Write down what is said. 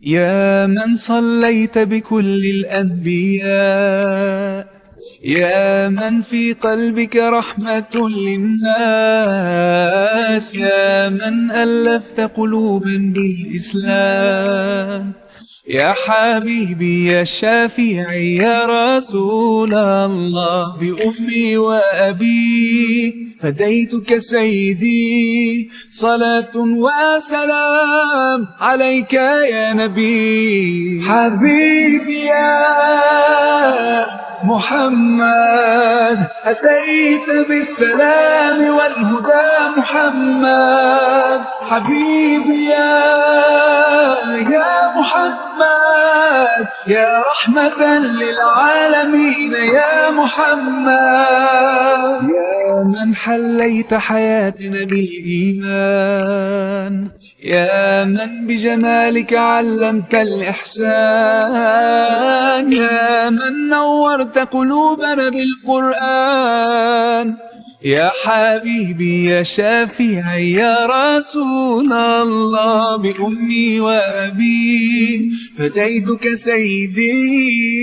يا من صليت بكل الأنبياء، يا من في قلبك رحمة للناس، يا من ألفت قلوبا بالإسلام، يا حبيبي يا شافعي يا رسول الله، بأمي وأبي فديتك سيدي، صلاة وسلام عليك يا نبي. حبيبي يا محمد أتيت بالسلام والهدى محمد، حبيبي يا محمد يا رحمة للعالمين يا محمد، يا من حليت حياتنا بالإيمان، يا من بجمالك علمت الإحسان، يا من نورت قلوبنا بالقرآن، يا حبيبي يا شافعي يا رسول الله، بأمي وأبي فديتك سيدي.